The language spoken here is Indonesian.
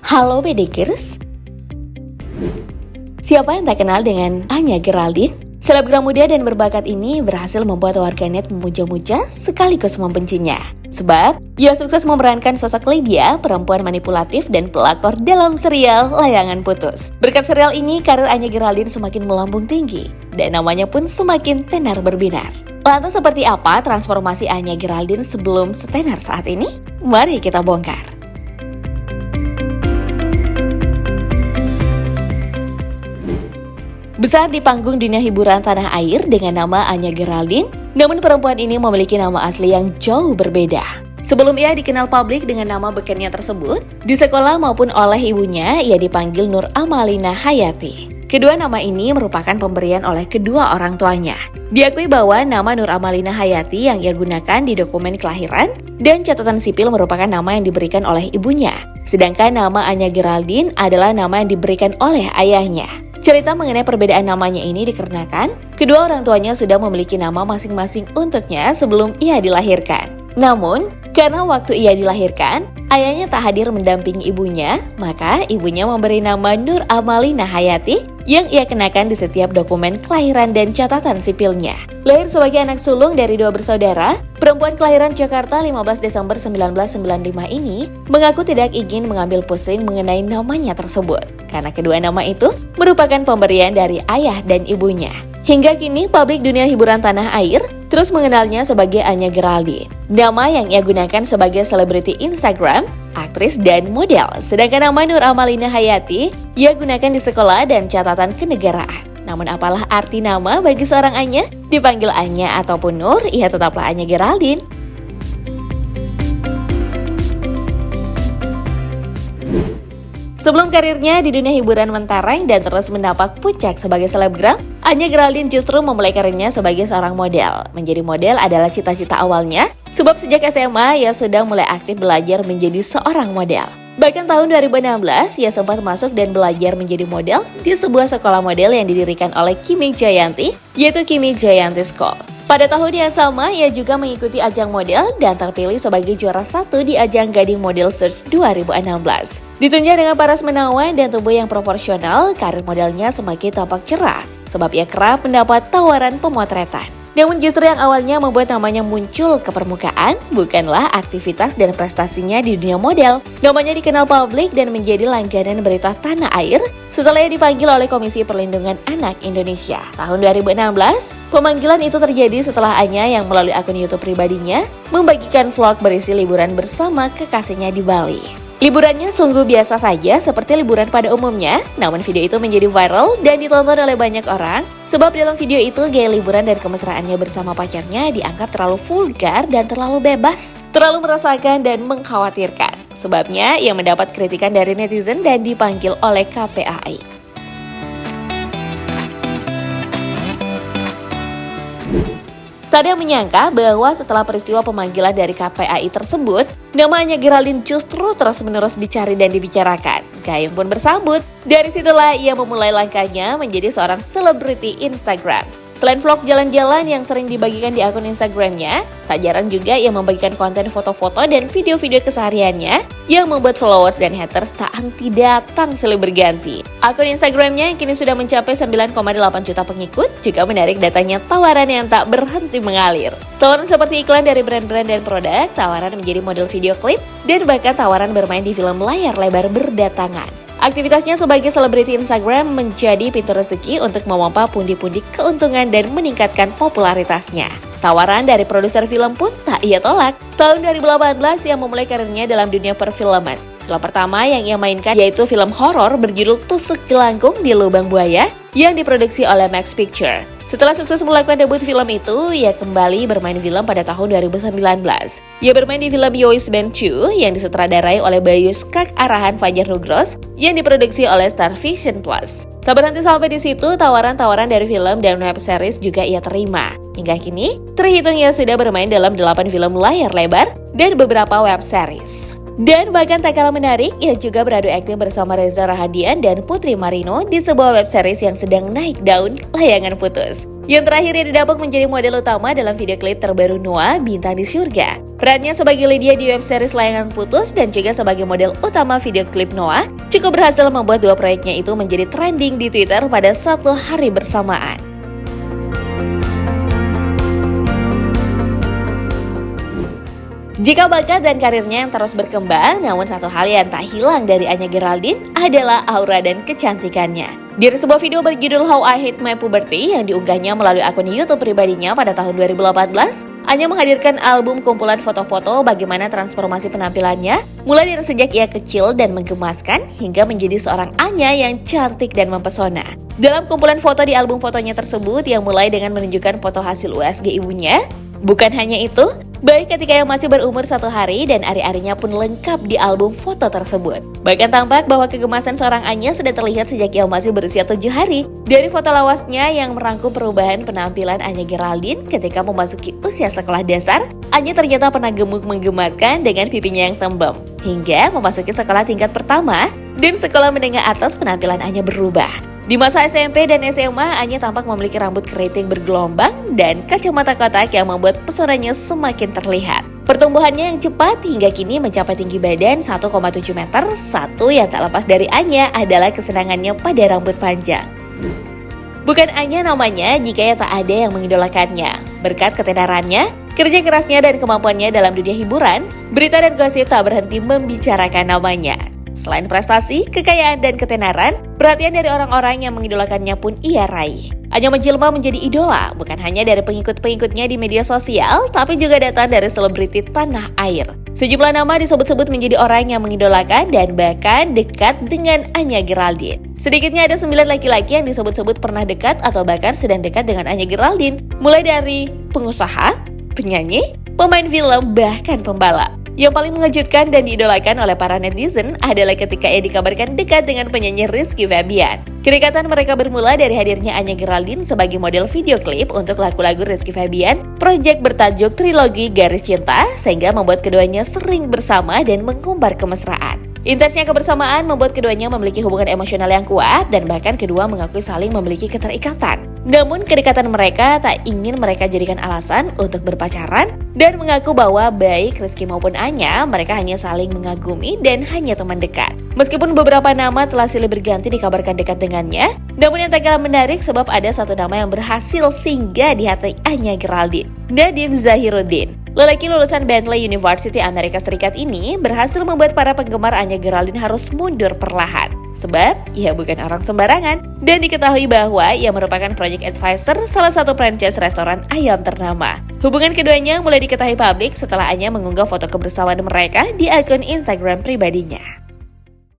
Halo Bedekers, siapa yang tak kenal dengan Anya Geraldine? Selebgram muda dan berbakat ini berhasil membuat warganet memuja-muja sekaligus membencinya. Sebab, ia sukses memerankan sosok Lydia, perempuan manipulatif dan pelakor dalam serial Layangan Putus. Berkat serial ini, karir Anya Geraldine semakin melambung tinggi, dan namanya pun semakin tenar berbinar. Lantas seperti apa transformasi Anya Geraldine sebelum setenar saat ini? Mari kita bongkar. Besar di panggung dunia hiburan tanah air dengan nama Anya Geraldine, namun perempuan ini memiliki nama asli yang jauh berbeda. Sebelum ia dikenal publik dengan nama bekennya tersebut, di sekolah maupun oleh ibunya, ia dipanggil Nur Amalina Hayati. Kedua nama ini merupakan pemberian oleh kedua orang tuanya. Diakui bahwa nama Nur Amalina Hayati yang ia gunakan di dokumen kelahiran dan catatan sipil merupakan nama yang diberikan oleh ibunya. Sedangkan nama Anya Geraldine adalah nama yang diberikan oleh ayahnya. Cerita mengenai perbedaan namanya ini dikarenakan kedua orang tuanya sudah memiliki nama masing-masing untuknya sebelum ia dilahirkan. Namun, karena waktu ia dilahirkan, ayahnya tak hadir mendampingi ibunya, maka ibunya memberi nama Nur Amalina Hayati yang ia kenakan di setiap dokumen kelahiran dan catatan sipilnya. Lahir sebagai anak sulung dari dua bersaudara, perempuan kelahiran Jakarta 15 Desember 1995 ini mengaku tidak ingin mengambil pusing mengenai namanya tersebut, karena kedua nama itu merupakan pemberian dari ayah dan ibunya. Hingga kini, publik dunia hiburan tanah air terus mengenalnya sebagai Anya Geraldine. Nama yang ia gunakan sebagai selebriti Instagram, aktris, dan model. Sedangkan nama Nur Amalina Hayati ia gunakan di sekolah dan catatan kenegaraan. Namun apalah arti nama bagi seorang Anya? Dipanggil Anya ataupun Nur, ia tetaplah Anya Geraldine. Sebelum karirnya di dunia hiburan mentereng dan terus mendapat puncak sebagai selebgram, Anya Geraldine justru memulai karirnya sebagai seorang model. Menjadi model adalah cita-cita awalnya, sebab sejak SMA ia sudah mulai aktif belajar menjadi seorang model. Bahkan tahun 2016, ia sempat masuk dan belajar menjadi model di sebuah sekolah model yang didirikan oleh Kimi Jayanti, yaitu Kimi Jayanti School. Pada tahun yang sama, ia juga mengikuti ajang model dan terpilih sebagai juara 1 di ajang Gading Model Search 2016. Ditunjang dengan paras menawan dan tubuh yang proporsional, karir modelnya semakin tampak cerah, sebab ia kerap mendapat tawaran pemotretan. Namun justru yang awalnya membuat namanya muncul ke permukaan, bukanlah aktivitas dan prestasinya di dunia model. Namanya dikenal publik dan menjadi langganan berita tanah air setelah ia dipanggil oleh Komisi Perlindungan Anak Indonesia. Tahun 2016, pemanggilan itu terjadi setelah Anya yang melalui akun YouTube pribadinya membagikan vlog berisi liburan bersama kekasihnya di Bali. Liburannya sungguh biasa saja seperti liburan pada umumnya, namun video itu menjadi viral dan ditonton oleh banyak orang. Sebab dalam video itu gaya liburan dan kemesraannya bersama pacarnya dianggap terlalu vulgar dan terlalu bebas, terlalu meresahkan dan mengkhawatirkan. Sebabnya ia mendapat kritikan dari netizen dan dipanggil oleh KPAI. Tak ada yang menyangka bahwa setelah peristiwa pemanggilan dari KPAI tersebut, nama Anya Geraldine justru terus-menerus dicari dan dibicarakan. Gayung pun bersambut. Dari situlah ia memulai langkahnya menjadi seorang selebriti Instagram. Selain vlog jalan-jalan yang sering dibagikan di akun Instagramnya, tak jarang juga ia membagikan konten foto-foto dan video-video kesehariannya yang membuat followers dan haters tak henti datang silih berganti. Akun Instagramnya yang kini sudah mencapai 9,8 juta pengikut juga menarik datangnya tawaran yang tak berhenti mengalir. Tawaran seperti iklan dari brand-brand dan produk, tawaran menjadi model video klip, dan bahkan tawaran bermain di film layar lebar berdatangan. Aktivitasnya sebagai selebriti Instagram menjadi pintu rezeki untuk memompa pundi-pundi keuntungan dan meningkatkan popularitasnya. Tawaran dari produser film pun tak ia tolak. Tahun 2018 ia memulai karirnya dalam dunia perfilman. Film pertama yang ia mainkan yaitu film horor berjudul Tusuk Jelangkung di Lubang Buaya yang diproduksi oleh Max Picture. Setelah sukses melakukan debut film itu, ia kembali bermain film pada tahun 2019. Ia bermain di film Yois Benchu yang disutradarai oleh Bayu Skak arahan Fajar Nugros yang diproduksi oleh Star Vision Plus. Tak berhenti sampai di situ, tawaran-tawaran dari film dan web series juga ia terima. Hingga kini, terhitung ia sudah bermain dalam 8 film layar lebar dan beberapa web series. Dan bahkan tak kalah menarik, ia juga beradu akting bersama Reza Rahadian dan Putri Marino di sebuah web series yang sedang naik daun, Layangan Putus. Yang terakhir ia didapuk menjadi model utama dalam video klip terbaru Noah, Bintang di Surga. Perannya sebagai Lydia di web series Layangan Putus dan juga sebagai model utama video klip Noah cukup berhasil membuat dua proyeknya itu menjadi trending di Twitter pada satu hari bersamaan. Jika bakat dan karirnya yang terus berkembang, namun satu hal yang tak hilang dari Anya Geraldine adalah aura dan kecantikannya. Dari sebuah video berjudul How I Hate My Puberty yang diunggahnya melalui akun YouTube pribadinya pada tahun 2018, Anya menghadirkan album kumpulan foto-foto bagaimana transformasi penampilannya, mulai dari sejak ia kecil dan menggemaskan hingga menjadi seorang Anya yang cantik dan mempesona. Dalam kumpulan foto di album fotonya tersebut yang mulai dengan menunjukkan foto hasil USG ibunya, bukan hanya itu, baik ketika yang masih berumur 1 hari dan ari-arinya pun lengkap di album foto tersebut. Bahkan tampak bahwa kegemasan seorang Anya sudah terlihat sejak ia masih berusia 7 hari. Dari foto lawasnya yang merangkum perubahan penampilan Anya Geraldine ketika memasuki usia sekolah dasar, Anya ternyata pernah gemuk menggemaskan dengan pipinya yang tembem. Hingga memasuki sekolah tingkat pertama dan sekolah menengah atas penampilan Anya berubah. Di masa SMP dan SMA, Anya tampak memiliki rambut keriting bergelombang dan kacamata kotak yang membuat pesonanya semakin terlihat. Pertumbuhannya yang cepat hingga kini mencapai tinggi badan 1,7 meter. Satu yang tak lepas dari Anya adalah kesenangannya pada rambut panjang. Bukan Anya namanya jika ya tak ada yang mengidolakannya. Berkat ketenarannya, kerja kerasnya dan kemampuannya dalam dunia hiburan, berita dan gosip tak berhenti membicarakan namanya. Selain prestasi, kekayaan, dan ketenaran, perhatian dari orang-orang yang mengidolakannya pun ia raih. Anya menjelma menjadi idola, bukan hanya dari pengikut-pengikutnya di media sosial, tapi juga datang dari selebriti tanah air. Sejumlah nama disebut-sebut menjadi orang yang mengidolakan dan bahkan dekat dengan Anya Geraldine. Sedikitnya ada 9 laki-laki yang disebut-sebut pernah dekat atau bahkan sedang dekat dengan Anya Geraldine, mulai dari pengusaha, penyanyi, pemain film, bahkan pembalap. Yang paling mengejutkan dan diidolakan oleh para netizen adalah ketika ia dikabarkan dekat dengan penyanyi Rizky Febian. Kedekatan mereka bermula dari hadirnya Anya Geraldine sebagai model video klip untuk lagu-lagu Rizky Febian, proyek bertajuk Trilogi Garis Cinta, sehingga membuat keduanya sering bersama dan mengumbar kemesraan. Intensnya kebersamaan membuat keduanya memiliki hubungan emosional yang kuat dan bahkan kedua mengakui saling memiliki keterikatan. Namun kedekatan mereka tak ingin mereka jadikan alasan untuk berpacaran dan mengaku bahwa baik Rizky maupun Anya, mereka hanya saling mengagumi dan hanya teman dekat. Meskipun beberapa nama telah silih berganti dikabarkan dekat dengannya, namun yang tak kalah menarik sebab ada satu nama yang berhasil singgah di hati Anya Geraldine, Nadiem Zahiruddin. Lelaki lulusan Bentley University Amerika Serikat ini berhasil membuat para penggemar Anya Geraldine harus mundur perlahan. Sebab ia bukan orang sembarangan dan diketahui bahwa ia merupakan project advisor salah satu franchise restoran ayam ternama. Hubungan keduanya mulai diketahui publik setelah Anya mengunggah foto kebersamaan mereka di akun Instagram pribadinya.